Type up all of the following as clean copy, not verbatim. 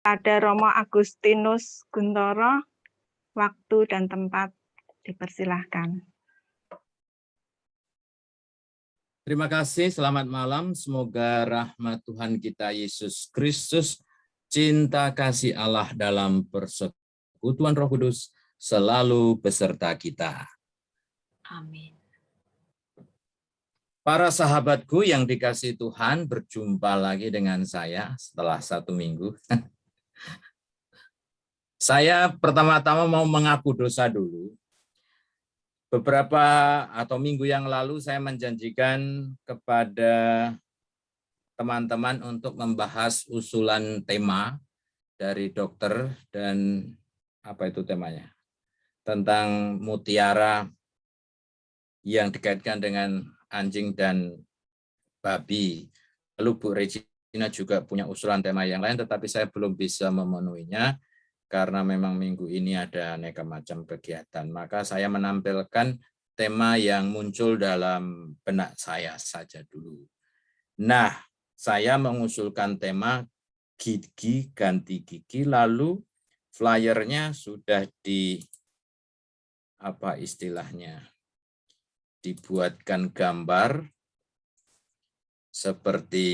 Ada Romo Agustinus Guntoro, waktu dan tempat dipersilahkan. Terima kasih, selamat malam. Semoga rahmat Tuhan kita Yesus Kristus, cinta kasih Allah dalam persekutuan Roh Kudus selalu beserta kita. Amin. Para sahabatku yang dikasihi Tuhan, berjumpa lagi dengan saya setelah 1 minggu. Saya pertama-tama mau mengaku dosa dulu. Beberapa atau minggu yang lalu saya menjanjikan kepada teman-teman untuk membahas usulan tema dari dokter dan apa itu temanya? Tentang mutiara yang dikaitkan dengan anjing dan babi. Lalu Bu Regina juga punya usulan tema yang lain, tetapi saya belum bisa memenuhinya karena memang minggu ini ada aneka macam kegiatan. Maka saya menampilkan tema yang muncul dalam benak saya saja dulu. Nah, saya mengusulkan tema gigi ganti gigi, lalu flyernya sudah dibuatkan gambar seperti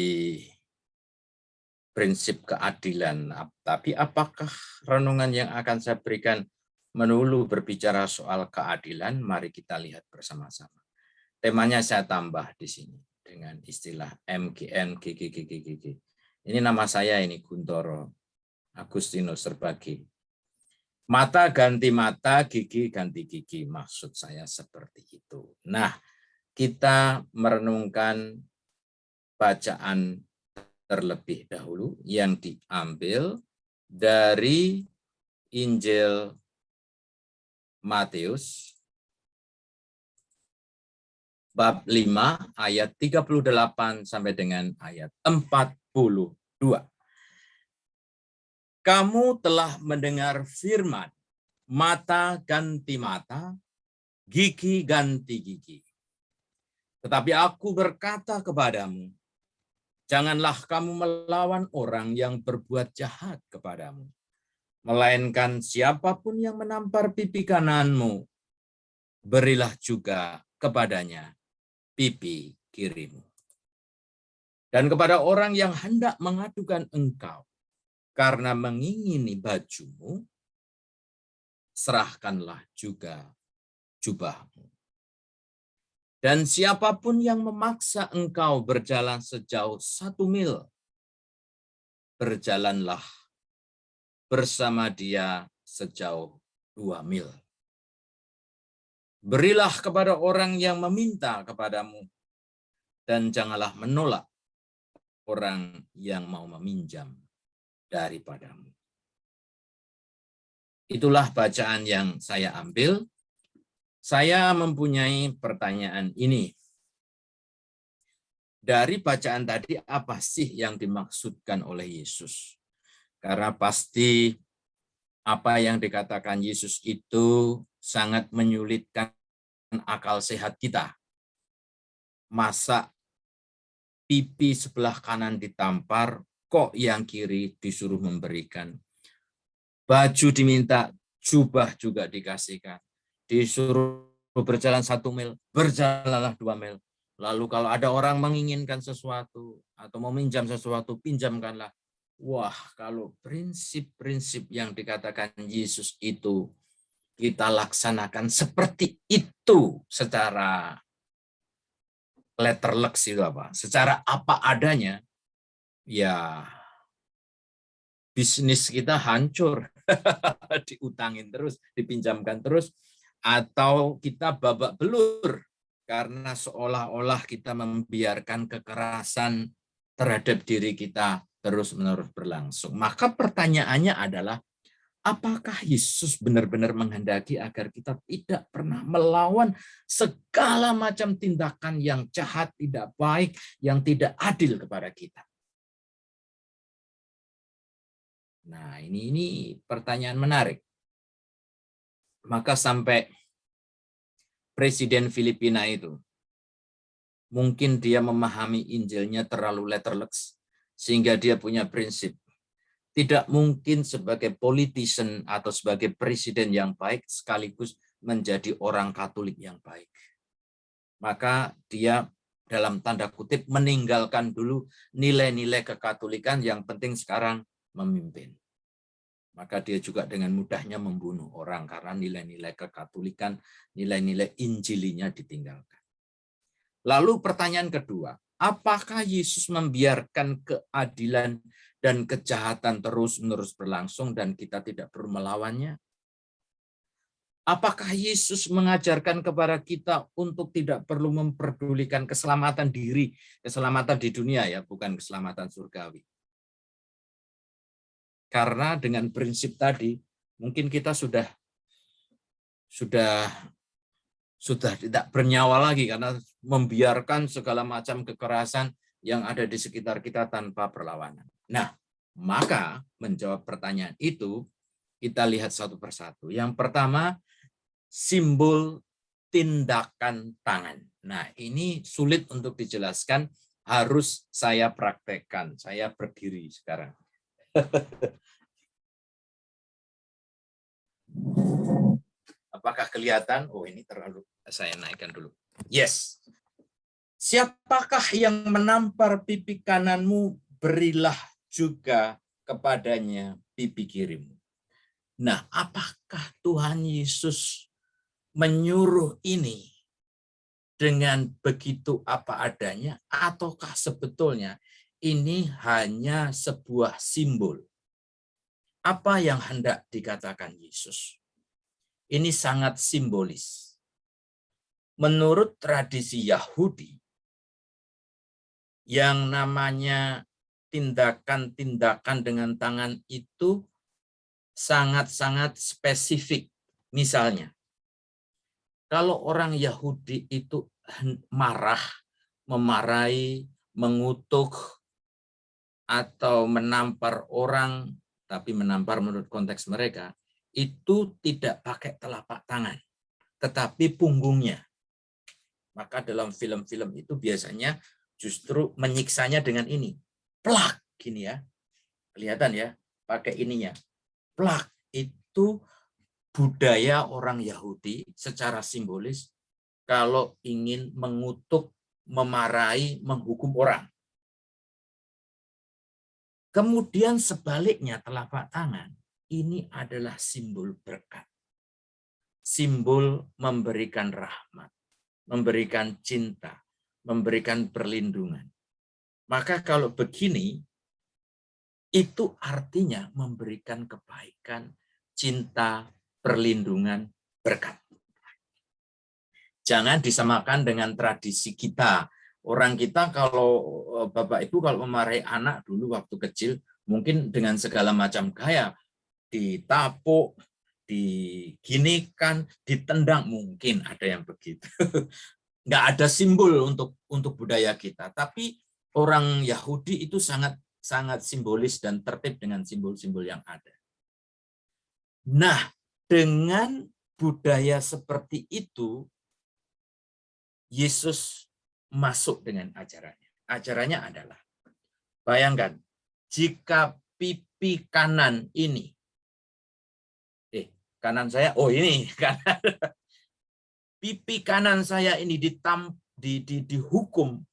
prinsip keadilan. Tapi apakah renungan yang akan saya berikan melulu berbicara soal keadilan? Mari kita lihat bersama-sama. Temanya saya tambah di sini dengan istilah MGN GGGGG. Ini nama saya ini Guntoro Agustinus Serbagi. Mata ganti mata, gigi ganti gigi. Maksud saya seperti itu. Nah, kita merenungkan bacaan terlebih dahulu yang diambil dari Injil Matius bab 5 ayat 38 sampai dengan ayat 42. Kamu telah mendengar firman, mata ganti mata, gigi ganti gigi. Tetapi aku berkata kepadamu, janganlah kamu melawan orang yang berbuat jahat kepadamu, melainkan siapapun yang menampar pipi kananmu, berilah juga kepadanya pipi kirimu. Dan kepada orang yang hendak mengadukan engkau karena mengingini bajumu, serahkanlah juga jubahmu. Dan siapapun yang memaksa engkau berjalan sejauh 1 mil, berjalanlah bersama dia sejauh 2 mil. Berilah kepada orang yang meminta kepadamu, dan janganlah menolak orang yang mau meminjam daripadamu. Itulah bacaan yang saya ambil. Saya mempunyai pertanyaan ini. Dari bacaan tadi, apa sih yang dimaksudkan oleh Yesus? Karena pasti apa yang dikatakan Yesus itu sangat menyulitkan akal sehat kita. Masa pipi sebelah kanan ditampar, kok yang kiri disuruh memberikan? Baju diminta, jubah juga dikasihkan. Disuruh berjalan 1 mil, berjalanlah 2 mil. Lalu kalau ada orang menginginkan sesuatu atau meminjam sesuatu, pinjamkanlah. Wah, kalau prinsip-prinsip yang dikatakan Yesus itu kita laksanakan seperti itu secara letterlek itu apa? Secara apa adanya, ya bisnis kita hancur. Diutangin terus, dipinjamkan terus, atau kita babak belur karena seolah-olah kita membiarkan kekerasan terhadap diri kita terus-menerus berlangsung. Maka pertanyaannya adalah, apakah Yesus benar-benar menghendaki agar kita tidak pernah melawan segala macam tindakan yang jahat, tidak baik, yang tidak adil kepada kita? Nah, ini pertanyaan menarik. Maka sampai Presiden Filipina itu, mungkin dia memahami Injilnya terlalu letterlek, sehingga dia punya prinsip. Tidak mungkin sebagai politician atau sebagai presiden yang baik sekaligus menjadi orang Katolik yang baik. Maka dia dalam tanda kutip meninggalkan dulu nilai-nilai kekatolikan, yang penting sekarang memimpin. Maka dia juga dengan mudahnya membunuh orang karena nilai-nilai kekatolikan, nilai-nilai Injilinya ditinggalkan. Lalu pertanyaan kedua, apakah Yesus membiarkan keadilan dan kejahatan terus-menerus berlangsung dan kita tidak perlu melawannya? Apakah Yesus mengajarkan kepada kita untuk tidak perlu memperdulikan keselamatan diri, keselamatan di dunia ya, bukan keselamatan surgawi? Karena dengan prinsip tadi, mungkin kita sudah tidak bernyawa lagi karena membiarkan segala macam kekerasan yang ada di sekitar kita tanpa perlawanan. Nah, maka menjawab pertanyaan itu, kita lihat satu persatu. Yang pertama, simbol tindakan tangan. Nah, ini sulit untuk dijelaskan, harus saya praktekkan. Saya berdiri sekarang. Apakah kelihatan? Oh, ini terlalu, saya naikkan dulu. Yes. Siapakah yang menampar pipi kananmu, berilah juga kepadanya pipi kirimu. Nah, apakah Tuhan Yesus menyuruh ini dengan begitu apa adanya, ataukah sebetulnya ini hanya sebuah simbol? Apa yang hendak dikatakan Yesus? Ini sangat simbolis. Menurut tradisi Yahudi, yang namanya tindakan-tindakan dengan tangan itu sangat-sangat spesifik. Misalnya, kalau orang Yahudi itu marah, memarahi, mengutuk, atau menampar orang, tapi menampar menurut konteks mereka, itu tidak pakai telapak tangan, tetapi punggungnya. Maka dalam film-film itu biasanya justru menyiksanya dengan ini. Plak, gini ya. Kelihatan ya, pakai ininya. Plak, itu budaya orang Yahudi secara simbolis kalau ingin mengutuk, memarahi, menghukum orang. Kemudian sebaliknya telapak tangan, ini adalah simbol berkat. Simbol memberikan rahmat, memberikan cinta, memberikan perlindungan. Maka kalau begini, itu artinya memberikan kebaikan, cinta, perlindungan, berkat. Jangan disamakan dengan tradisi kita. Orang kita kalau Bapak Ibu kalau memarahi anak dulu waktu kecil, mungkin dengan segala macam gaya, ditapuk, diginikan, ditendang, mungkin ada yang begitu. Nggak ada simbol untuk budaya kita, tapi orang Yahudi itu sangat simbolis dan tertib dengan simbol-simbol yang ada. Nah, dengan budaya seperti itu, Yesus masuk dengan ajarannya. Ajarannya adalah, bayangkan, jika pipi kanan ini, kanan saya, oh ini, kanan. Pipi kanan saya ini dihukum,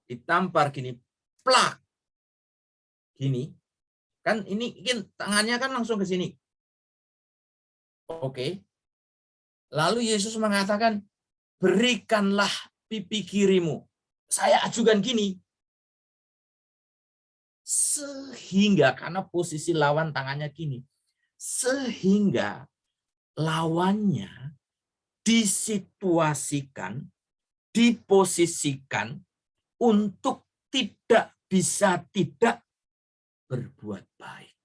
ditampar gini, plak, gini, kan ini tangannya kan langsung ke sini. Oke. Lalu Yesus mengatakan, berikanlah pipi kirimu. Saya ajukan gini. Sehingga, karena posisi lawan tangannya gini, sehingga lawannya disituasikan, diposisikan untuk tidak bisa tidak berbuat baik.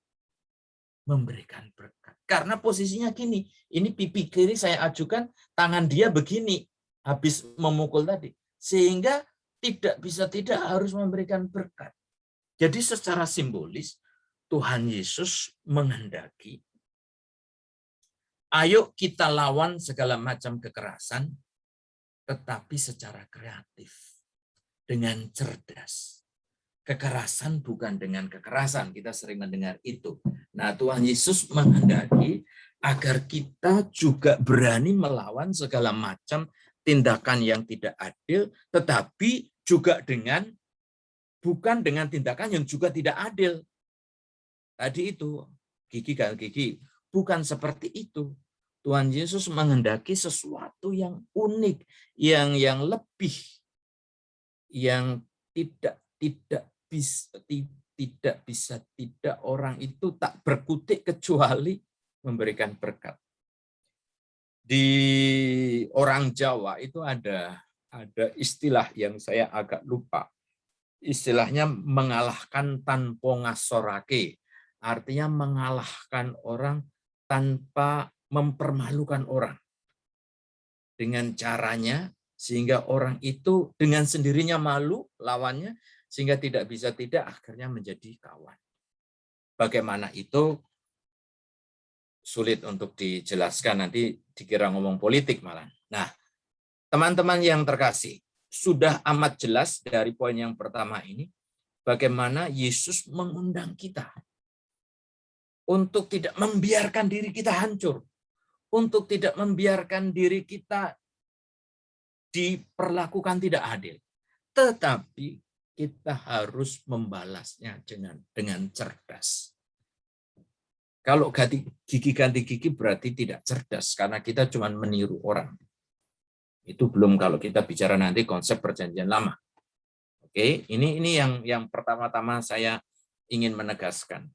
Memberikan berkat. Karena posisinya gini, ini pipi kiri saya ajukan, tangan dia begini, habis memukul tadi. Sehingga tidak bisa tidak harus memberikan berkat. Jadi secara simbolis, Tuhan Yesus menghendaki, ayo kita lawan segala macam kekerasan, tetapi secara kreatif, dengan cerdas, kekerasan bukan dengan kekerasan. Kita sering mendengar itu. Nah, Tuhan Yesus menghendaki agar kita juga berani melawan segala macam tindakan yang tidak adil, tetapi juga bukan dengan tindakan yang juga tidak adil. Tadi itu, Gigi, bukan seperti itu. Tuhan Yesus menghendaki sesuatu yang unik, yang lebih, yang tidak bisa orang itu tak berkutik kecuali memberikan berkat. Di orang Jawa itu ada istilah yang saya agak lupa. Istilahnya mengalahkan tanpa ngasorake. Artinya mengalahkan orang tanpa mempermalukan orang. Dengan caranya sehingga orang itu dengan sendirinya malu lawannya, sehingga tidak akhirnya menjadi kawan. Bagaimana itu sulit untuk dijelaskan, nanti dikira ngomong politik malah. Nah, teman-teman yang terkasih, sudah amat jelas dari poin yang pertama ini, bagaimana Yesus mengundang kita untuk tidak membiarkan diri kita hancur, untuk tidak membiarkan diri kita diperlakukan tidak adil. Tetapi kita harus membalasnya dengan cerdas. Kalau gigi ganti gigi berarti tidak cerdas, karena kita cuma meniru orang. Itu belum kalau kita bicara nanti konsep perjanjian lama. Oke, ini yang pertama-tama saya ingin menegaskan.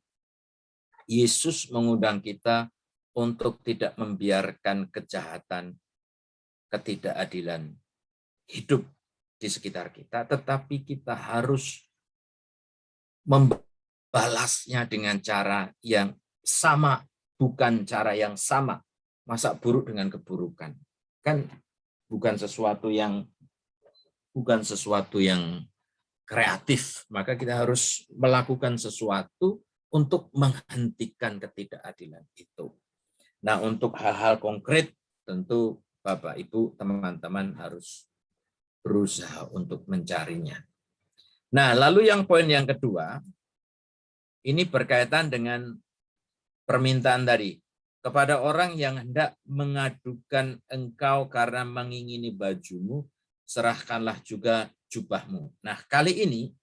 Yesus mengundang kita untuk tidak membiarkan kejahatan, ketidakadilan hidup di sekitar kita, tetapi kita harus membalasnya dengan cara yang sama, bukan cara yang sama. Masa buruk dengan keburukan? Kan bukan sesuatu yang kreatif, maka kita harus melakukan sesuatu untuk menghentikan ketidakadilan itu. Nah, untuk hal-hal konkret tentu Bapak, Ibu, teman-teman harus berusaha untuk mencarinya. Nah, lalu yang poin yang kedua, ini berkaitan dengan permintaan tadi. Kepada orang yang hendak mengadukan engkau karena mengingini bajumu, serahkanlah juga jubahmu. Nah, kali ini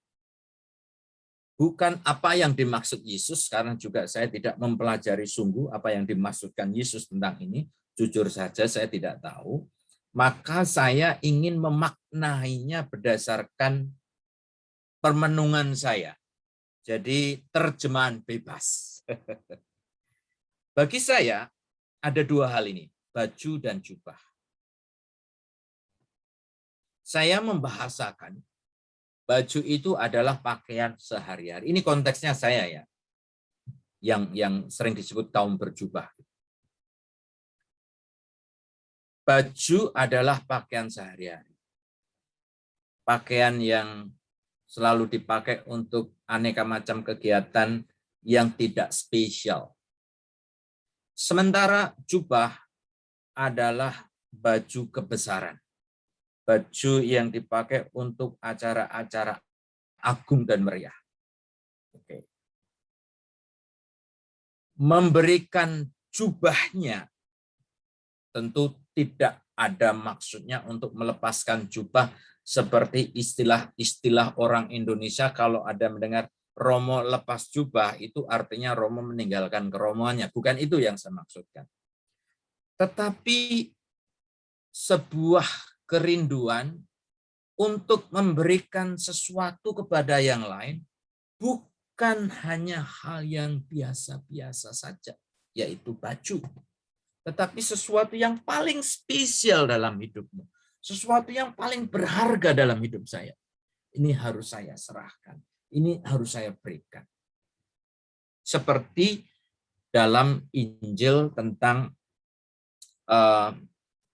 bukan apa yang dimaksud Yesus, karena juga saya tidak mempelajari sungguh apa yang dimaksudkan Yesus tentang ini. Jujur saja saya tidak tahu. Maka saya ingin memaknainya berdasarkan permenungan saya. Jadi terjemahan bebas. Bagi saya ada dua hal ini, baju dan jubah. Saya membahasakan baju itu adalah pakaian sehari-hari. Ini konteksnya saya ya, yang sering disebut kaum berjubah. Baju adalah pakaian sehari-hari. Pakaian yang selalu dipakai untuk aneka macam kegiatan yang tidak spesial. Sementara jubah adalah baju kebesaran. Baju yang dipakai untuk acara-acara agung dan meriah. Oke. Memberikan jubahnya tentu tidak ada maksudnya untuk melepaskan jubah seperti istilah orang Indonesia kalau ada mendengar Romo lepas jubah, itu artinya Romo meninggalkan keromoannya. Bukan itu yang saya maksudkan. Tetapi sebuah kerinduan untuk memberikan sesuatu kepada yang lain bukan hanya hal yang biasa-biasa saja, yaitu baju. Tetapi sesuatu yang paling spesial dalam hidupmu. Sesuatu yang paling berharga dalam hidup saya. Ini harus saya serahkan. Ini harus saya berikan. Seperti dalam Injil tentang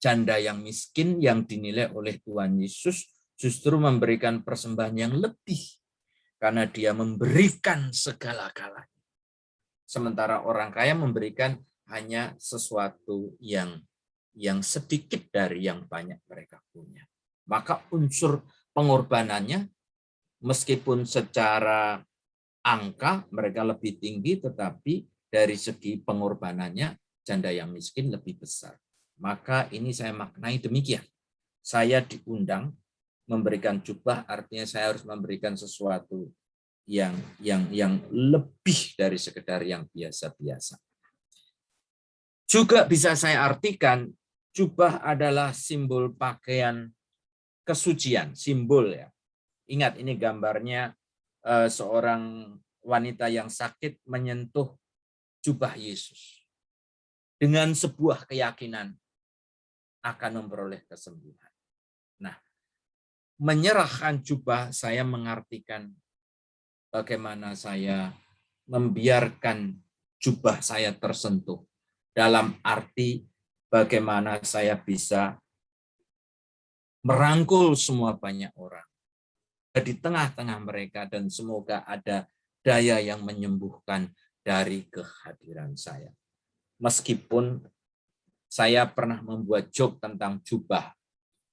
janda yang miskin yang dinilai oleh Tuhan Yesus justru memberikan persembahan yang lebih karena dia memberikan segala-galanya. Sementara orang kaya memberikan hanya sesuatu yang sedikit dari yang banyak mereka punya. Maka unsur pengorbanannya Meskipun secara angka mereka lebih tinggi, tetapi dari segi pengorbanannya janda yang miskin lebih besar. Maka ini saya maknai demikian. Saya diundang memberikan jubah, artinya saya harus memberikan sesuatu yang lebih dari sekedar yang biasa-biasa. Juga bisa saya artikan jubah adalah simbol pakaian kesucian, simbol ya. Ingat ini gambarnya seorang wanita yang sakit menyentuh jubah Yesus dengan sebuah keyakinan akan memperoleh kesembuhan. Nah, menyerahkan jubah saya mengartikan bagaimana saya membiarkan jubah saya tersentuh dalam arti bagaimana saya bisa merangkul semua banyak orang di tengah-tengah mereka, dan semoga ada daya yang menyembuhkan dari kehadiran saya. Meskipun saya pernah membuat joke tentang jubah.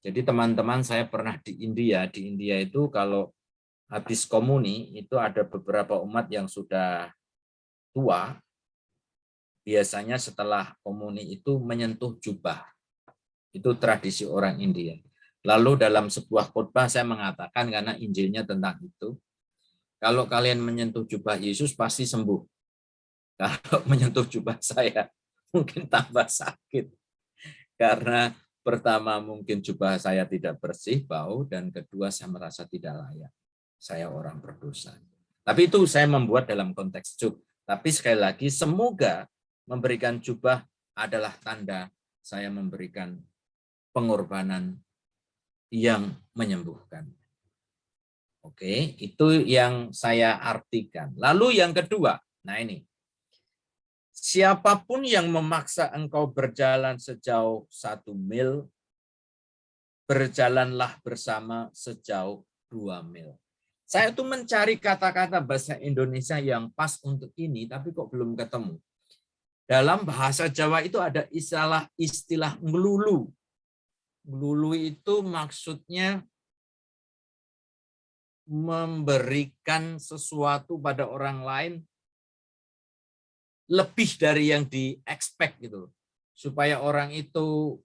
Jadi teman-teman, saya pernah di India. Di India itu kalau habis komuni, itu ada beberapa umat yang sudah tua, biasanya setelah komuni itu menyentuh jubah. Itu tradisi orang India. Lalu dalam sebuah khotbah saya mengatakan, karena Injilnya tentang itu, kalau kalian menyentuh jubah Yesus pasti sembuh. Kalau menyentuh jubah saya mungkin tambah sakit. Karena pertama mungkin jubah saya tidak bersih, bau, dan kedua saya merasa tidak layak. Saya orang berdosa. Tapi itu saya membuat dalam konteks joke. Tapi sekali lagi, semoga memberikan jubah adalah tanda saya memberikan pengorbanan yang menyembuhkan. Oke, itu yang saya artikan. Lalu yang kedua, nah ini. Siapapun yang memaksa engkau berjalan sejauh 1 mil, berjalanlah bersama sejauh 2 mil. Saya tuh mencari kata-kata bahasa Indonesia yang pas untuk ini, tapi kok belum ketemu. Dalam bahasa Jawa itu ada istilah ngelulu. Ngelulu itu maksudnya memberikan sesuatu pada orang lain lebih dari yang di-expect gitu. Supaya orang itu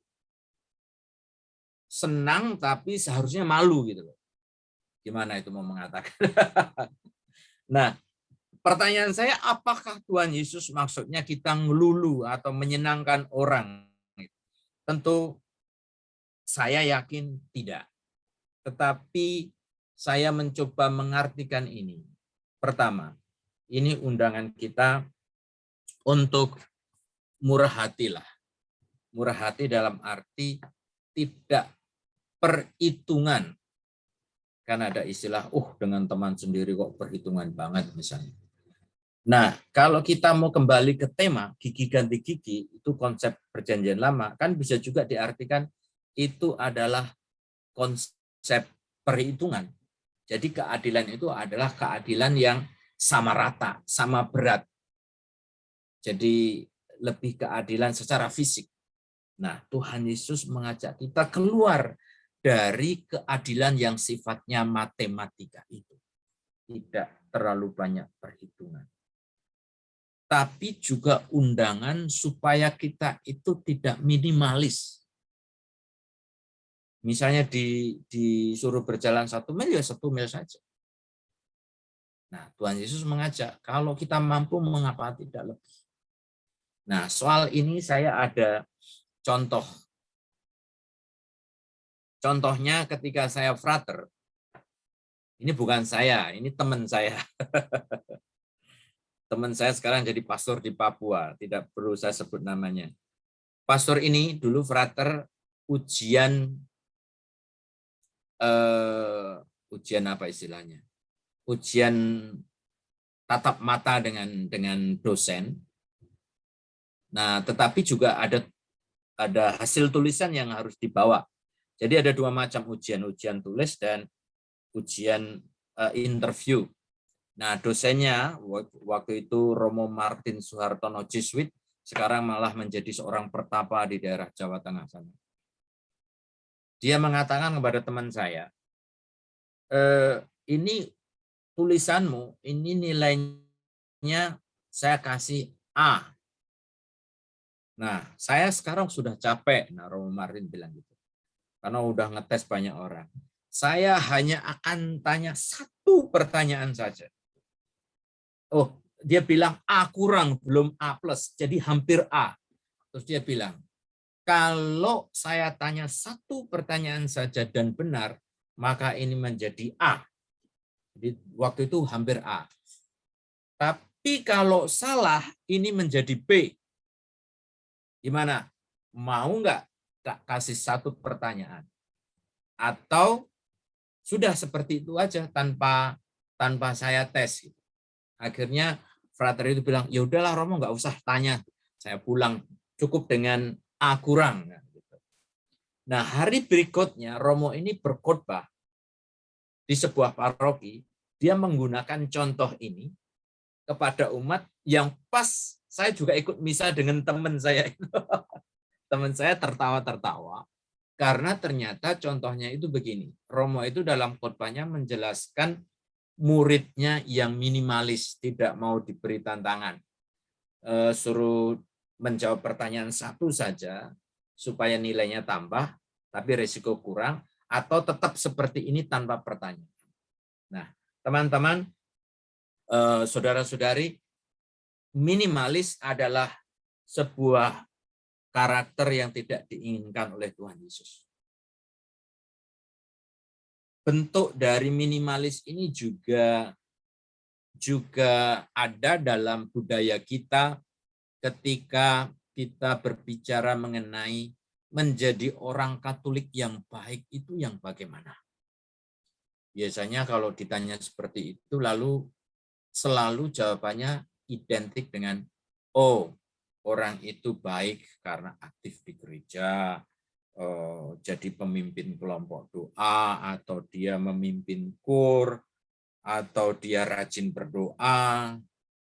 senang tapi seharusnya malu gitu loh. Gimana itu mau mengatakan? Nah, pertanyaan saya, apakah Tuhan Yesus maksudnya kita ngelulu atau menyenangkan orang? Tentu saya yakin tidak. Tetapi saya mencoba mengartikan ini. Pertama, ini undangan kita untuk murah hatilah. Murah hati dalam arti tidak perhitungan. Karena ada istilah, dengan teman sendiri kok perhitungan banget misalnya. Nah, kalau kita mau kembali ke tema gigi ganti gigi, itu konsep perjanjian lama, kan bisa juga diartikan itu adalah konsep perhitungan. Jadi keadilan itu adalah keadilan yang sama rata, sama berat. Jadi lebih keadilan secara fisik. Nah, Tuhan Yesus mengajak kita keluar dari keadilan yang sifatnya matematika itu. Tidak terlalu banyak perhitungan. Tapi juga undangan supaya kita itu tidak minimalis. Misalnya disuruh berjalan 1 mil, ya 1 mil saja. Nah, Tuhan Yesus mengajak, kalau kita mampu, mengapa tidak lebih? Nah, soal ini saya ada contoh. Contohnya ketika saya frater, ini bukan saya, ini teman saya. Teman saya sekarang jadi pastor di Papua, tidak perlu saya sebut namanya. Pastor ini dulu frater ujian apa istilahnya? Ujian tatap mata dengan dosen. Nah, tetapi juga ada hasil tulisan yang harus dibawa. Jadi ada 2 macam ujian tulis dan ujian interview. Nah, dosennya waktu itu Romo Martin Soehartono Jesuit, sekarang malah menjadi seorang pertapa di daerah Jawa Tengah sana. Dia mengatakan kepada teman saya, ini tulisanmu ini nilainya saya kasih A. Nah, saya sekarang sudah capek. Nah, Romo Martin bilang gitu. Karena udah ngetes banyak orang. Saya hanya akan tanya satu pertanyaan saja. Oh, dia bilang A kurang, belum A plus. Jadi hampir A. Terus dia bilang, kalau saya tanya satu pertanyaan saja dan benar, maka ini menjadi A. Jadi waktu itu hampir A. Tapi kalau salah, ini menjadi B. Gimana? Mau nggak kasih satu pertanyaan? Atau sudah seperti itu aja tanpa saya tes. Akhirnya frater itu bilang, ya udahlah Romo nggak usah tanya. Saya pulang, cukup dengan A kurang. Nah, hari berikutnya Romo ini berkhotbah di sebuah paroki. Dia menggunakan contoh ini kepada umat yang pas saya juga ikut misa dengan teman saya itu. Teman saya tertawa-tertawa karena ternyata contohnya itu begini. Romo itu dalam khotbahnya menjelaskan muridnya yang minimalis, tidak mau diberi tantangan. Suruh menjawab pertanyaan satu saja supaya nilainya tambah, tapi risiko kurang, atau tetap seperti ini tanpa pertanyaan. Nah, teman-teman, saudara-saudari, minimalis adalah sebuah karakter yang tidak diinginkan oleh Tuhan Yesus. Bentuk dari minimalis ini juga ada dalam budaya kita ketika kita berbicara mengenai menjadi orang Katolik yang baik itu yang bagaimana. Biasanya kalau ditanya seperti itu, lalu selalu jawabannya identik dengan, oh, orang itu baik karena aktif di gereja, jadi pemimpin kelompok doa, atau dia memimpin kur, atau dia rajin berdoa,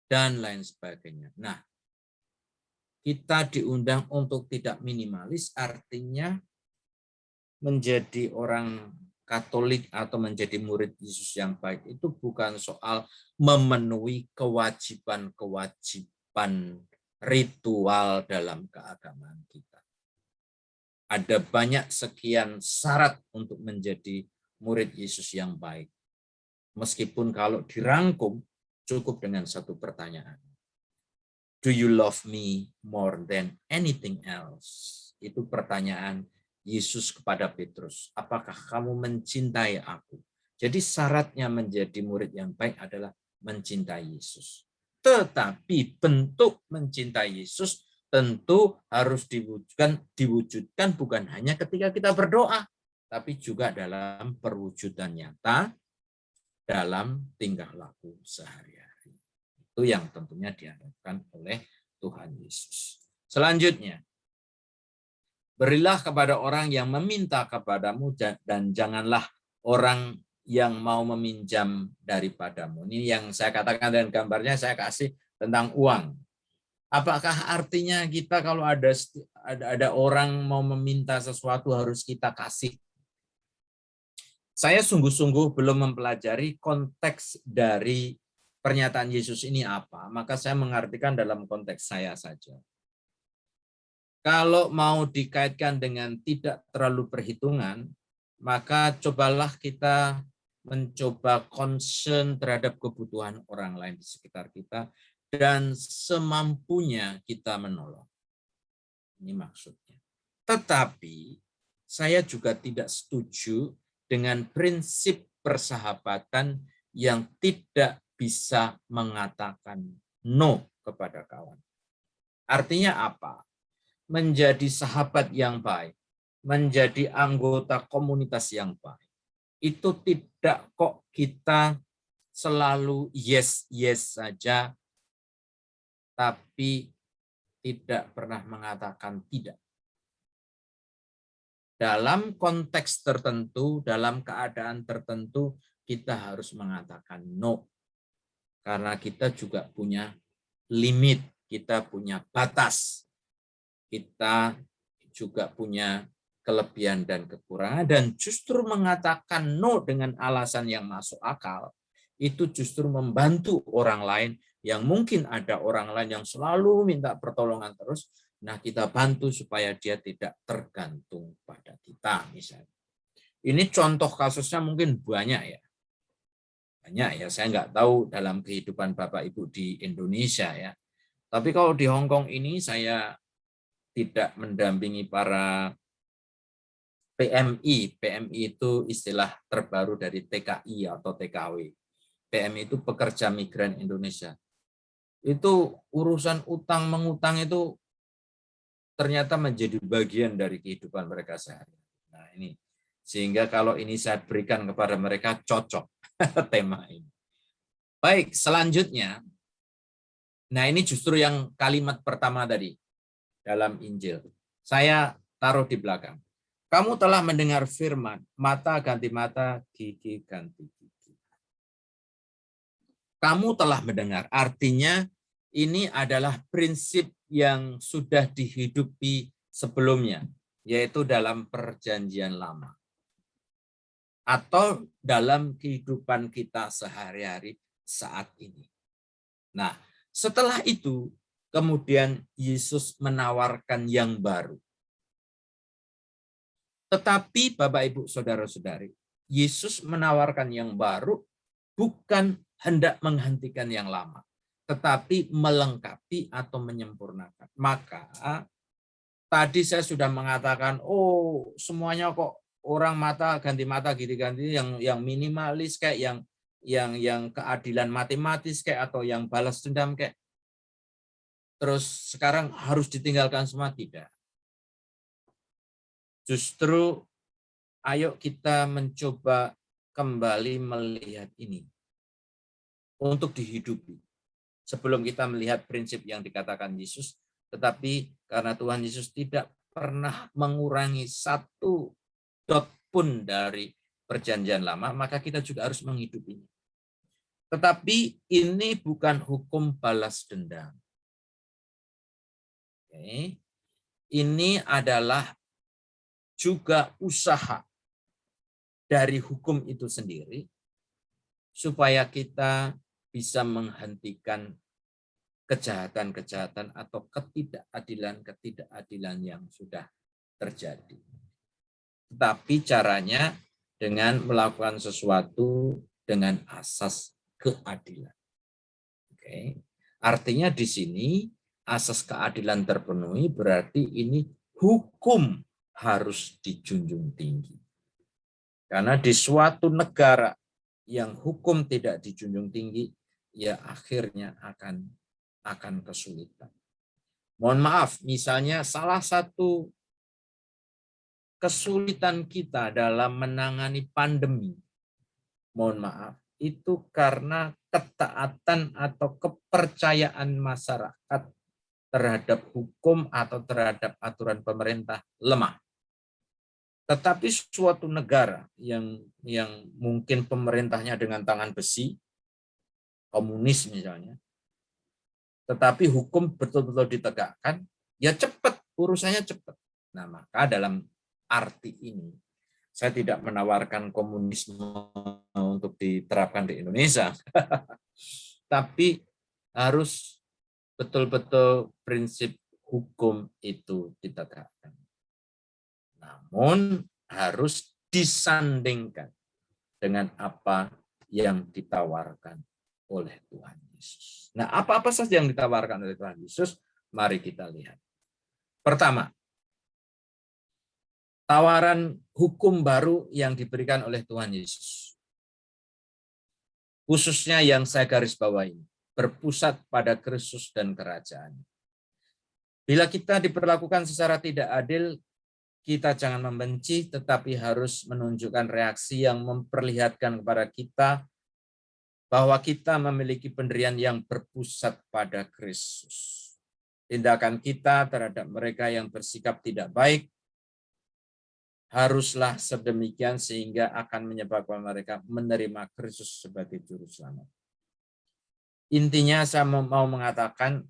dan lain sebagainya. Nah, kita diundang untuk tidak minimalis, artinya menjadi orang Katolik atau menjadi murid Yesus yang baik itu bukan soal memenuhi kewajiban-kewajiban ritual dalam keagamaan kita. Ada banyak sekian syarat untuk menjadi murid Yesus yang baik. Meskipun kalau dirangkum cukup dengan satu pertanyaan. Do you love me more than anything else? Itu pertanyaan Yesus kepada Petrus, apakah kamu mencintai aku? Jadi syaratnya menjadi murid yang baik adalah mencintai Yesus. Tetapi bentuk mencintai Yesus tentu harus diwujudkan bukan hanya ketika kita berdoa, tapi juga dalam perwujudan nyata dalam tingkah laku sehari-hari. Itu yang tentunya diharapkan oleh Tuhan Yesus. Selanjutnya, berilah kepada orang yang meminta kepadamu dan janganlah orang yang mau meminjam daripadamu. Ini yang saya katakan dan gambarnya saya kasih tentang uang. Apakah artinya kita kalau ada orang mau meminta sesuatu harus kita kasih? Saya sungguh-sungguh belum mempelajari konteks dari pernyataan Yesus ini apa, maka saya mengartikan dalam konteks saya saja. Kalau mau dikaitkan dengan tidak terlalu perhitungan, maka cobalah kita mencoba concern terhadap kebutuhan orang lain di sekitar kita dan semampunya kita menolong. Ini maksudnya. Tetapi saya juga tidak setuju dengan prinsip persahabatan yang tidak bisa mengatakan no kepada kawan. Artinya apa? Menjadi sahabat yang baik, menjadi anggota komunitas yang baik. Itu tidak kok kita selalu yes saja, tapi tidak pernah mengatakan tidak. Dalam konteks tertentu, dalam keadaan tertentu, kita harus mengatakan no. Karena kita juga punya limit, kita punya batas. Kita juga punya kelebihan dan kekurangan, dan justru mengatakan no dengan alasan yang masuk akal, itu justru membantu orang lain yang mungkin ada orang lain yang selalu minta pertolongan terus. Nah, kita bantu supaya dia tidak tergantung pada kita misalnya. Ini contoh kasusnya mungkin banyak ya. Banyak ya, saya nggak tahu dalam kehidupan Bapak Ibu di Indonesia ya. Tapi kalau di Hong Kong ini saya tidak mendampingi para PMI. PMI itu istilah terbaru dari TKI atau TKW. PMI itu pekerja migran Indonesia. Itu urusan utang mengutang itu ternyata menjadi bagian dari kehidupan mereka sehari. Nah, ini sehingga kalau ini saya berikan kepada mereka cocok tema ini. Baik, selanjutnya. Nah, ini justru yang kalimat pertama tadi dalam Injil. Saya taruh di belakang. Kamu telah mendengar firman, mata ganti mata, gigi ganti gigi. Kamu telah mendengar, artinya ini adalah prinsip yang sudah dihidupi sebelumnya, yaitu dalam perjanjian lama. Atau dalam kehidupan kita sehari-hari saat ini. Nah, setelah itu, kemudian Yesus menawarkan yang baru. Tetapi Bapak Ibu Saudara-saudari, Yesus menawarkan yang baru bukan hendak menghentikan yang lama, tetapi melengkapi atau menyempurnakan. Maka tadi saya sudah mengatakan, oh semuanya kok orang mata ganti ganti yang minimalis kayak yang keadilan matematis kayak atau yang balas dendam kayak. Terus sekarang harus ditinggalkan semua, tidak. Justru ayo kita mencoba kembali melihat ini untuk dihidupi. Sebelum kita melihat prinsip yang dikatakan Yesus, tetapi karena Tuhan Yesus tidak pernah mengurangi satu dot pun dari perjanjian lama, maka kita juga harus menghidupinya. Tetapi ini bukan hukum balas dendam. Oke. Ini adalah juga usaha dari hukum itu sendiri supaya kita bisa menghentikan kejahatan-kejahatan atau ketidakadilan yang sudah terjadi. Tetapi caranya dengan melakukan sesuatu dengan asas keadilan. Oke. Artinya di sini asas keadilan terpenuhi berarti ini hukum harus dijunjung tinggi. Karena di suatu negara yang hukum tidak dijunjung tinggi, ya akhirnya akan kesulitan. Mohon maaf, misalnya salah satu kesulitan kita dalam menangani pandemi, mohon maaf, itu karena ketaatan atau kepercayaan masyarakat terhadap hukum atau terhadap aturan pemerintah lemah. Tetapi suatu negara yang mungkin pemerintahnya dengan tangan besi, komunis misalnya, tetapi hukum betul-betul ditegakkan, ya cepat, urusannya cepat. Nah, maka dalam arti ini, saya tidak menawarkan komunisme untuk diterapkan di Indonesia, tapi harus betul-betul prinsip hukum itu ditegakkan. Namun harus disandingkan dengan apa yang ditawarkan oleh Tuhan Yesus. Nah, apa-apa saja yang ditawarkan oleh Tuhan Yesus? Mari kita lihat. Pertama, tawaran hukum baru yang diberikan oleh Tuhan Yesus. Khususnya yang saya garis bawahi, berpusat pada Kristus dan kerajaan. Bila kita diperlakukan secara tidak adil, kita jangan membenci, tetapi harus menunjukkan reaksi yang memperlihatkan kepada kita bahwa kita memiliki pendirian yang berpusat pada Kristus. Tindakan kita terhadap mereka yang bersikap tidak baik haruslah sedemikian sehingga akan menyebabkan mereka menerima Kristus sebagai juru selamat. Intinya saya mau mengatakan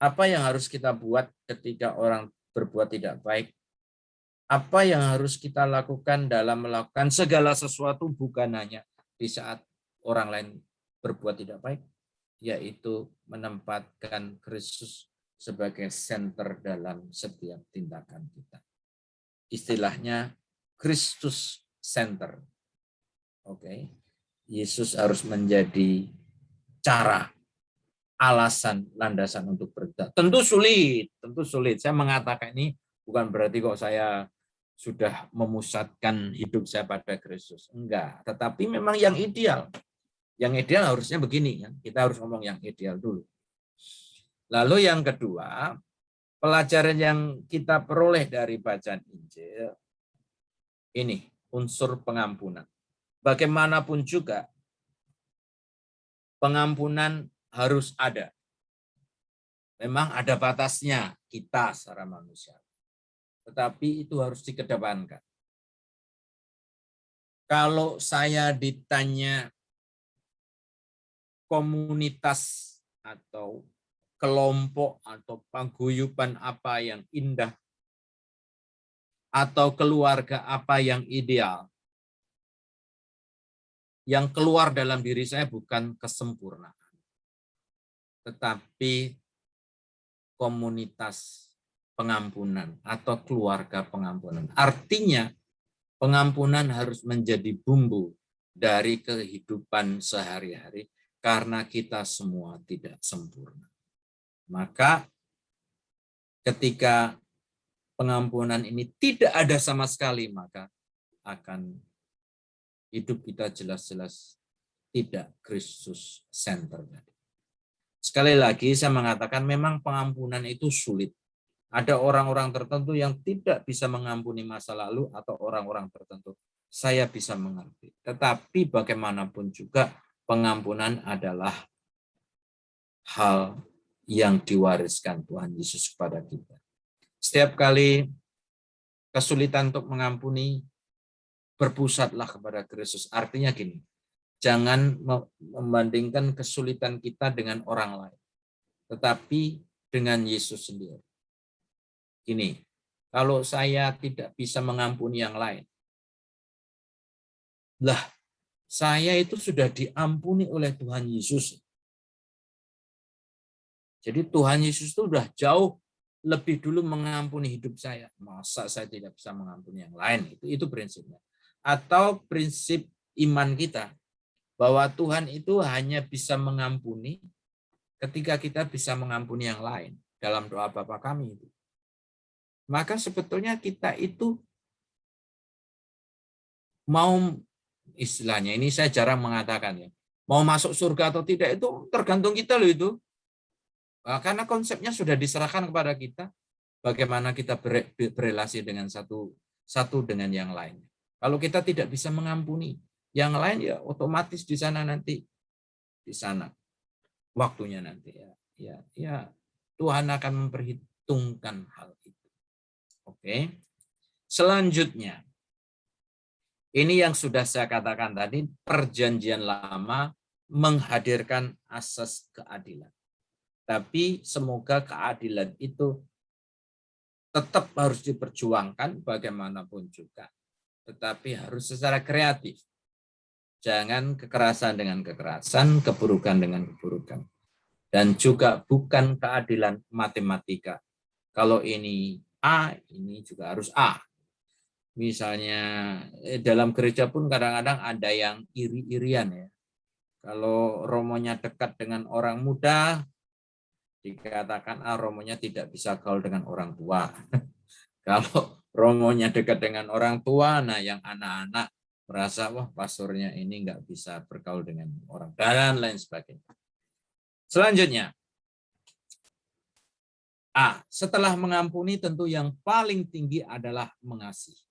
apa yang harus kita buat ketika orang berbuat tidak baik. Apa yang harus kita lakukan dalam melakukan segala sesuatu bukan hanya di saat orang lain berbuat tidak baik, yaitu menempatkan Kristus sebagai senter dalam setiap tindakan kita. Istilahnya Kristus center. Oke. Yesus harus menjadi cara, alasan, landasan untuk bertindak. Tentu sulit. Saya mengatakan ini bukan berarti kok saya sudah memusatkan hidup saya pada Kristus. Enggak, tetapi memang yang ideal. Yang ideal harusnya begini, ya. Kita harus ngomong yang ideal dulu. Lalu yang kedua, pelajaran yang kita peroleh dari bacaan Injil, ini unsur pengampunan. Bagaimanapun juga, pengampunan harus ada. Memang ada batasnya kita secara manusia. Tetapi itu harus dikedepankan. Kalau saya ditanya komunitas atau kelompok atau paguyuban apa yang indah, atau keluarga apa yang ideal, yang keluar dalam diri saya bukan kesempurnaan, tetapi komunitas pengampunan atau keluarga pengampunan. Artinya pengampunan harus menjadi bumbu dari kehidupan sehari-hari karena kita semua tidak sempurna. Maka ketika pengampunan ini tidak ada sama sekali, maka akan hidup kita jelas-jelas tidak Kristus center. Sekali lagi saya mengatakan memang pengampunan itu sulit. Ada orang-orang tertentu yang tidak bisa mengampuni masa lalu atau orang-orang tertentu saya bisa mengerti. Tetapi bagaimanapun juga pengampunan adalah hal yang diwariskan Tuhan Yesus kepada kita. Setiap kali kesulitan untuk mengampuni, berpusatlah kepada Kristus. Artinya gini, jangan membandingkan kesulitan kita dengan orang lain, tetapi dengan Yesus sendiri. Gini, kalau saya tidak bisa mengampuni yang lain, lah, saya itu sudah diampuni oleh Tuhan Yesus. Jadi Tuhan Yesus itu sudah jauh lebih dulu mengampuni hidup saya. Masa saya tidak bisa mengampuni yang lain? Itu prinsipnya. Atau prinsip iman kita, bahwa Tuhan itu hanya bisa mengampuni ketika kita bisa mengampuni yang lain. Dalam doa Bapa kami itu. Maka sebetulnya kita itu mau, istilahnya ini saya jarang mengatakan ya, mau masuk surga atau tidak itu tergantung kita loh itu. Karena konsepnya sudah diserahkan kepada kita, bagaimana kita berrelasi dengan satu dengan yang lain. Kalau kita tidak bisa mengampuni yang lain, ya otomatis di sana nanti, di sana waktunya nanti ya Tuhan akan memperhitungkan hal itu. Oke. Selanjutnya, ini yang sudah saya katakan tadi, perjanjian lama menghadirkan asas keadilan. Tapi semoga keadilan itu tetap harus diperjuangkan bagaimanapun juga. Tetapi harus secara kreatif. Jangan kekerasan dengan kekerasan, keburukan dengan keburukan. Dan juga bukan keadilan matematika. Kalau ini A, ini juga harus A. Misalnya dalam gereja pun kadang-kadang ada yang iri-irian ya. Kalau romonya dekat dengan orang muda, dikatakan romonya tidak bisa gaul dengan orang tua. Kalau romonya dekat dengan orang tua, nah yang anak-anak merasa wah pastornya ini nggak bisa bergaul dengan orang dan lain sebagainya. Selanjutnya, setelah mengampuni tentu yang paling tinggi adalah mengasihi.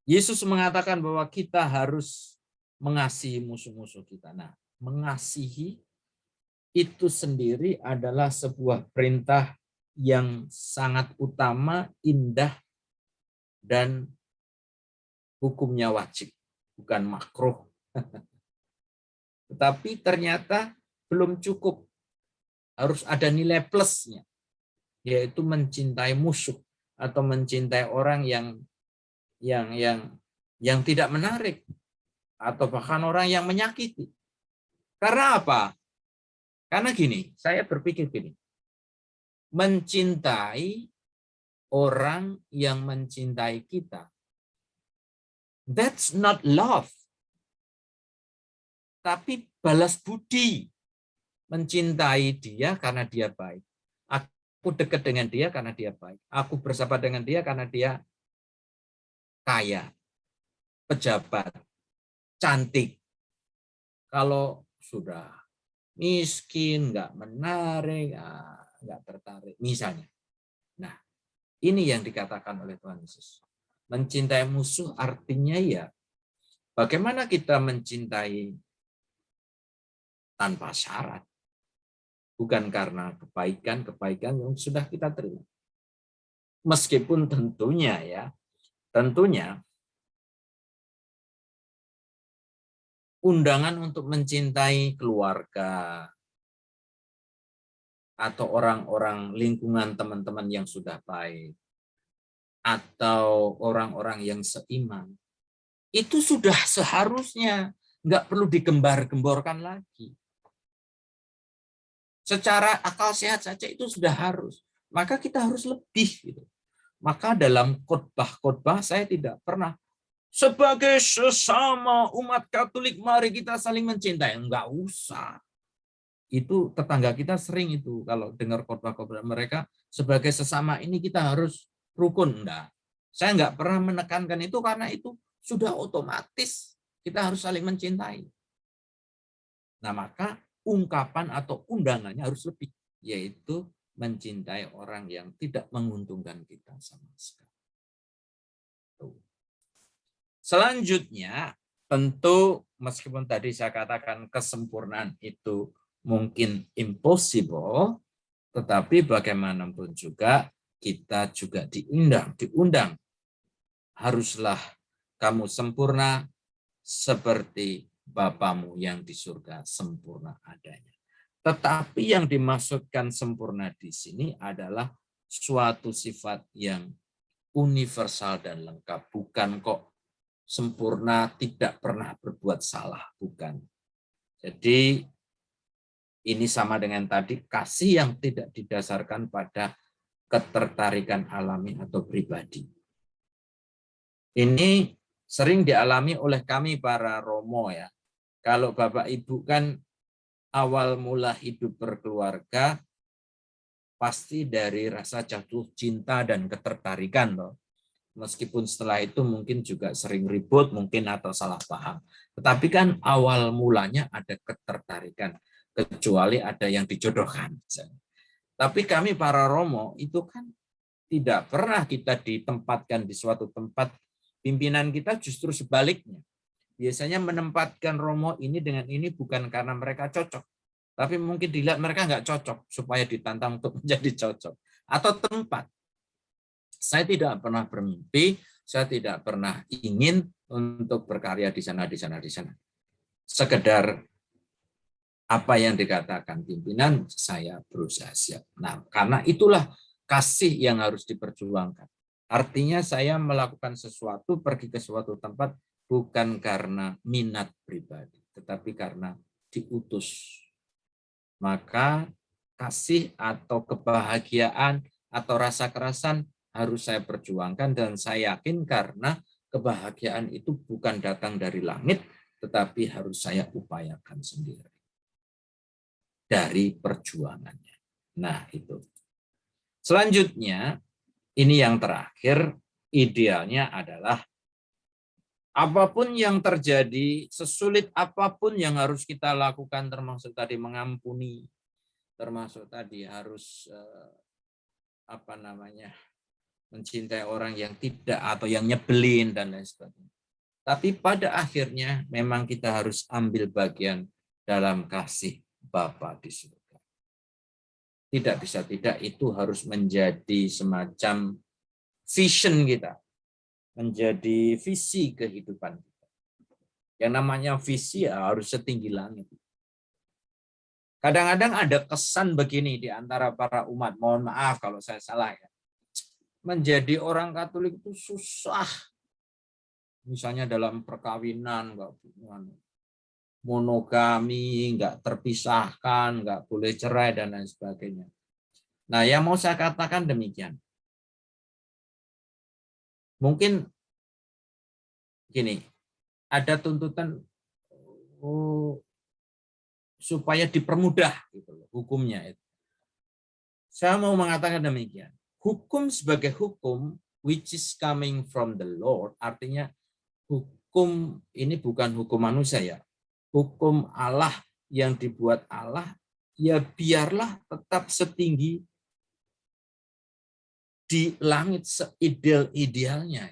Yesus mengatakan bahwa kita harus mengasihi musuh-musuh kita. Nah, mengasihi itu sendiri adalah sebuah perintah yang sangat utama, indah, dan hukumnya wajib, bukan makruh. Tetapi ternyata belum cukup. Harus ada nilai plusnya, yaitu mencintai musuh atau mencintai orang yang tidak menarik atau bahkan orang yang menyakiti. Karena apa? Karena gini, saya berpikir gini. Mencintai orang yang mencintai kita, that's not love. Tapi balas budi. Mencintai dia karena dia baik. Aku dekat dengan dia karena dia baik. Aku bersahabat dengan dia karena dia kaya, pejabat, cantik. Kalau sudah miskin, nggak menarik, nggak tertarik, misalnya. Nah, ini yang dikatakan oleh Tuhan Yesus. Mencintai musuh artinya ya, bagaimana kita mencintai tanpa syarat. Bukan karena kebaikan-kebaikan yang sudah kita terima. Meskipun tentunya undangan untuk mencintai keluarga atau orang-orang lingkungan teman-teman yang sudah baik atau orang-orang yang seiman, itu sudah seharusnya nggak perlu digembar-gemborkan lagi. Secara akal sehat saja itu sudah harus. Maka kita harus lebih. Gitu. Maka dalam khotbah-khotbah saya tidak pernah sebagai sesama umat Katolik mari kita saling mencintai. Enggak usah. Itu tetangga kita sering itu kalau dengar khotbah-khotbah mereka sebagai sesama ini kita harus rukun. Enggak. Saya enggak pernah menekankan itu karena itu sudah otomatis kita harus saling mencintai. Nah, maka ungkapan atau undangannya harus lebih, yaitu mencintai orang yang tidak menguntungkan kita sama sekali. Selanjutnya, tentu meskipun tadi saya katakan kesempurnaan itu mungkin impossible, tetapi bagaimanapun juga kita juga diundang. Haruslah kamu sempurna seperti Bapamu yang di surga sempurna adanya. Tetapi yang dimaksudkan sempurna di sini adalah suatu sifat yang universal dan lengkap. Bukan kok sempurna tidak pernah berbuat salah, bukan. Jadi ini sama dengan tadi, kasih yang tidak didasarkan pada ketertarikan alami atau pribadi. Ini sering dialami oleh kami para Romo ya. Kalau Bapak Ibu kan awal mula hidup berkeluarga pasti dari rasa jatuh cinta dan ketertarikan loh. Meskipun setelah itu mungkin juga sering ribut mungkin atau salah paham. Tetapi kan awal mulanya ada ketertarikan, kecuali ada yang dijodohkan. Tapi kami para Romo itu kan tidak pernah kita ditempatkan di suatu tempat, pimpinan kita justru sebaliknya. Biasanya menempatkan Romo ini dengan ini bukan karena mereka cocok, tapi mungkin dilihat mereka nggak cocok, supaya ditantang untuk menjadi cocok. Atau tempat. Saya tidak pernah bermimpi, saya tidak pernah ingin untuk berkarya di sana. Sekedar apa yang dikatakan pimpinan, saya berusaha siap. Nah, karena itulah kasih yang harus diperjuangkan. Artinya saya melakukan sesuatu, pergi ke suatu tempat, bukan karena minat pribadi, tetapi karena diutus. Maka kasih atau kebahagiaan atau rasa kerasan harus saya perjuangkan, dan saya yakin karena kebahagiaan itu bukan datang dari langit, tetapi harus saya upayakan sendiri dari perjuangannya. Nah, itu. Selanjutnya, ini yang terakhir, idealnya adalah apapun yang terjadi, sesulit apapun yang harus kita lakukan, termasuk tadi mengampuni, termasuk tadi harus mencintai orang yang tidak atau yang nyebelin dan lain sebagainya. Tapi pada akhirnya memang kita harus ambil bagian dalam kasih Bapa di surga. Tidak bisa tidak, itu harus menjadi semacam vision kita, menjadi visi kehidupan kita. Yang namanya visi harus setinggi langit. Kadang-kadang ada kesan begini di antara para umat, mohon maaf kalau saya salah ya. Menjadi orang Katolik itu susah. Misalnya dalam perkawinan, monogami, nggak terpisahkan, nggak boleh cerai, dan lain sebagainya. Nah, yang mau saya katakan demikian. Mungkin gini, ada tuntutan supaya dipermudah gitu loh, hukumnya itu. Saya mau mengatakan demikian. Hukum sebagai hukum which is coming from the Lord, artinya hukum ini bukan hukum manusia ya. Hukum Allah yang dibuat Allah, ya biarlah tetap setinggi di langit seideal-idealnya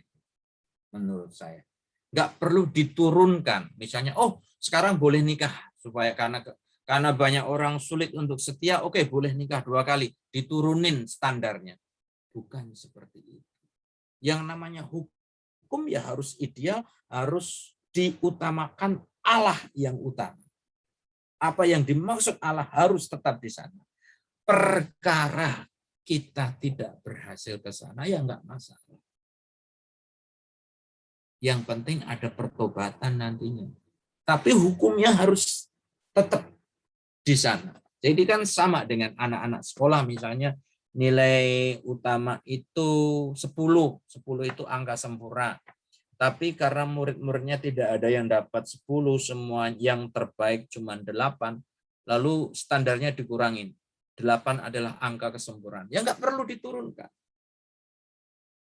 menurut saya. Nggak perlu diturunkan. Misalnya, oh sekarang boleh nikah supaya karena banyak orang sulit untuk setia, oke boleh nikah 2 kali, diturunin standarnya. Bukan seperti itu. Yang namanya hukum ya harus ideal, harus diutamakan Allah yang utama. Apa yang dimaksud Allah harus tetap di sana. Perkara kita tidak berhasil ke sana ya enggak masalah. Yang penting ada pertobatan nantinya. Tapi hukumnya harus tetap di sana. Jadi kan sama dengan anak-anak sekolah misalnya nilai utama itu 10. 10 itu angka sempurna. Tapi karena murid-muridnya tidak ada yang dapat 10, semua yang terbaik cuma 8, lalu standarnya dikurangin. 8 adalah angka kesempurnaan. Ya nggak perlu diturunkan.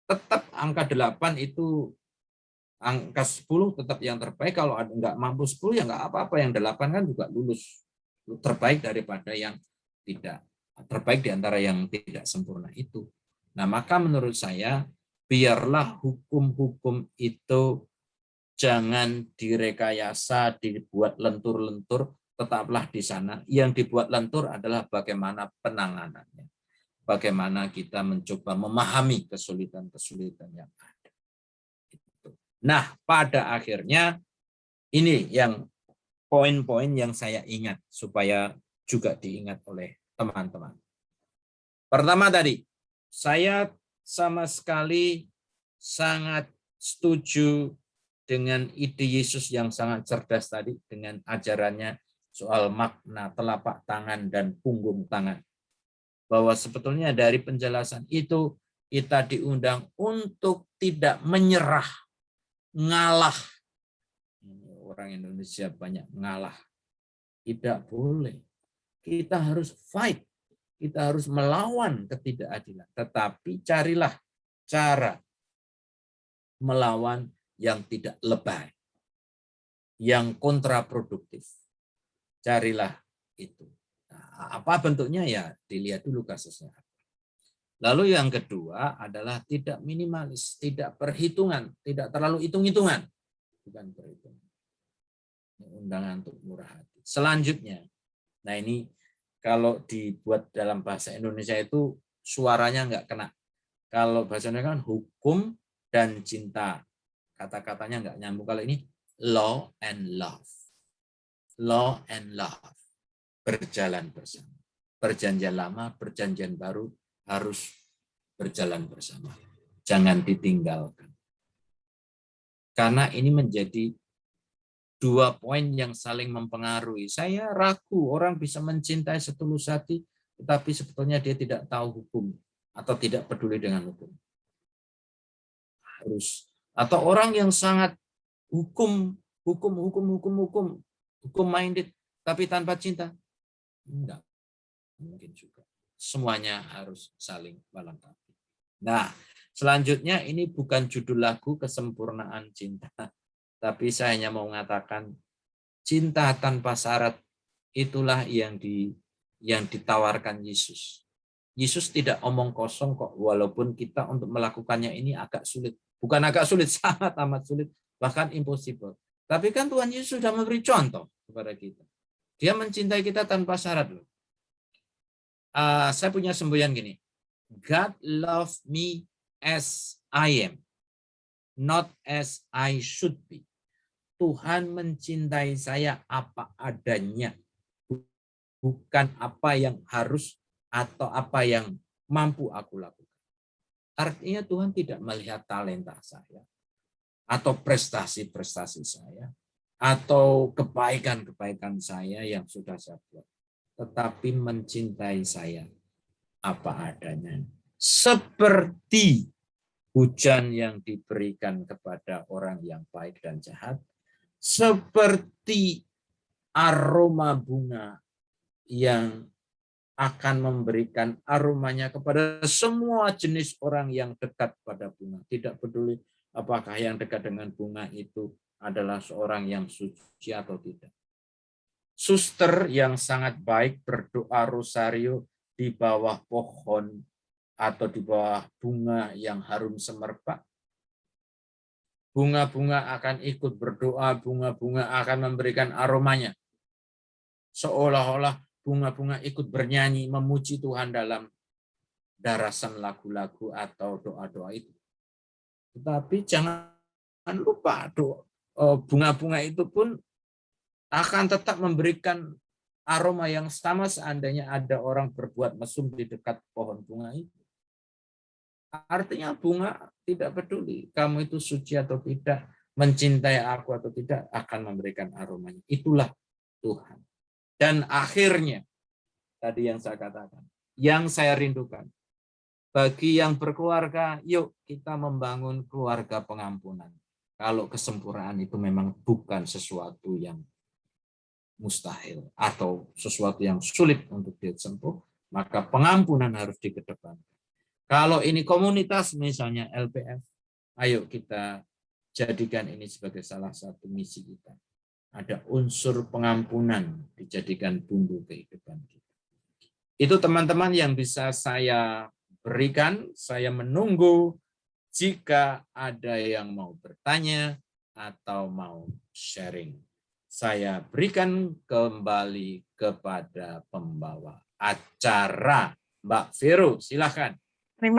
Tetap angka 8 itu angka 10 tetap yang terbaik. Kalau nggak mampu 10 ya nggak apa-apa. Yang 8 kan juga lulus. Terbaik daripada yang tidak. Terbaik di antara yang tidak sempurna itu. Nah maka menurut saya biarlah hukum-hukum itu jangan direkayasa, dibuat lentur-lentur, tetaplah di sana. Yang dibuat lentur adalah bagaimana penanganannya. Bagaimana kita mencoba memahami kesulitan-kesulitan yang ada. Nah, pada akhirnya ini yang poin-poin yang saya ingat supaya juga diingat oleh teman-teman. Pertama tadi, saya sama sekali sangat setuju dengan ide Yesus yang sangat cerdas tadi dengan ajarannya soal makna telapak tangan dan punggung tangan. Bahwa sebetulnya dari penjelasan itu kita diundang untuk tidak menyerah, ngalah. Orang Indonesia banyak ngalah. Tidak boleh. Kita harus fight. Kita harus melawan ketidakadilan. Tetapi carilah cara melawan yang tidak lebay. Yang kontraproduktif. Carilah itu. Nah, apa bentuknya ya dilihat dulu kasusnya. Lalu yang kedua adalah tidak minimalis, tidak perhitungan, tidak terlalu hitung-hitungan. Bukan perhitungan. Undangan untuk murah hati. Selanjutnya, nah ini kalau dibuat dalam bahasa Indonesia itu suaranya nggak kena. Kalau bahasa Indonesia kan hukum dan cinta. Kata-katanya nggak nyambung. Kalau ini law and love. Law and love. Berjalan bersama. Perjanjian lama, perjanjian baru harus berjalan bersama. Jangan ditinggalkan. Karena ini menjadi 2 poin yang saling mempengaruhi. Saya ragu orang bisa mencintai setulus hati, tetapi sebetulnya dia tidak tahu hukum atau tidak peduli dengan hukum. Harus. Atau orang yang sangat hukum minded, tapi tanpa cinta. Enggak. Mungkin juga. Semuanya harus saling melengkapi. Nah, selanjutnya ini bukan judul lagu kesempurnaan cinta. Tapi saya hanya mau mengatakan cinta tanpa syarat itulah yang ditawarkan Yesus. Yesus tidak omong kosong kok, walaupun kita untuk melakukannya ini agak sulit. Bukan agak sulit, sangat amat sulit, bahkan impossible. Tapi kan Tuhan Yesus sudah memberi contoh kepada kita. Dia mencintai kita tanpa syarat loh. Saya punya semboyan gini. God love me as I am, not as I should be. Tuhan mencintai saya apa adanya, bukan apa yang harus atau apa yang mampu aku lakukan. Artinya Tuhan tidak melihat talenta saya atau prestasi-prestasi saya atau kebaikan-kebaikan saya yang sudah saya buat, tetapi mencintai saya apa adanya. Seperti hujan yang diberikan kepada orang yang baik dan jahat, seperti aroma bunga yang akan memberikan aromanya kepada semua jenis orang yang dekat pada bunga. Tidak peduli apakah yang dekat dengan bunga itu adalah seorang yang suci atau tidak. Suster yang sangat baik berdoa rosario di bawah pohon atau di bawah bunga yang harum semerbak. Bunga-bunga akan ikut berdoa, bunga-bunga akan memberikan aromanya. Seolah-olah bunga-bunga ikut bernyanyi memuji Tuhan dalam darasan lagu-lagu atau doa-doa itu. Tetapi jangan lupa bunga-bunga itu pun akan tetap memberikan aroma yang sama seandainya ada orang berbuat mesum di dekat pohon bunga itu. Artinya bunga tidak peduli kamu itu suci atau tidak, mencintai aku atau tidak, akan memberikan aromanya. Itulah Tuhan. Dan akhirnya, tadi yang saya katakan, yang saya rindukan, bagi yang berkeluarga, yuk kita membangun keluarga pengampunan. Kalau kesempurnaan itu memang bukan sesuatu yang mustahil atau sesuatu yang sulit untuk ditempuh, maka pengampunan harus dikedepankan. Kalau ini komunitas misalnya LPF, ayo kita jadikan ini sebagai salah satu misi kita. Ada unsur pengampunan dijadikan bumbu kehidupan kita. Itu teman-teman yang bisa saya berikan. Saya menunggu jika ada yang mau bertanya atau mau sharing. Saya berikan kembali kepada pembawa acara. Mbak Vero, silakan.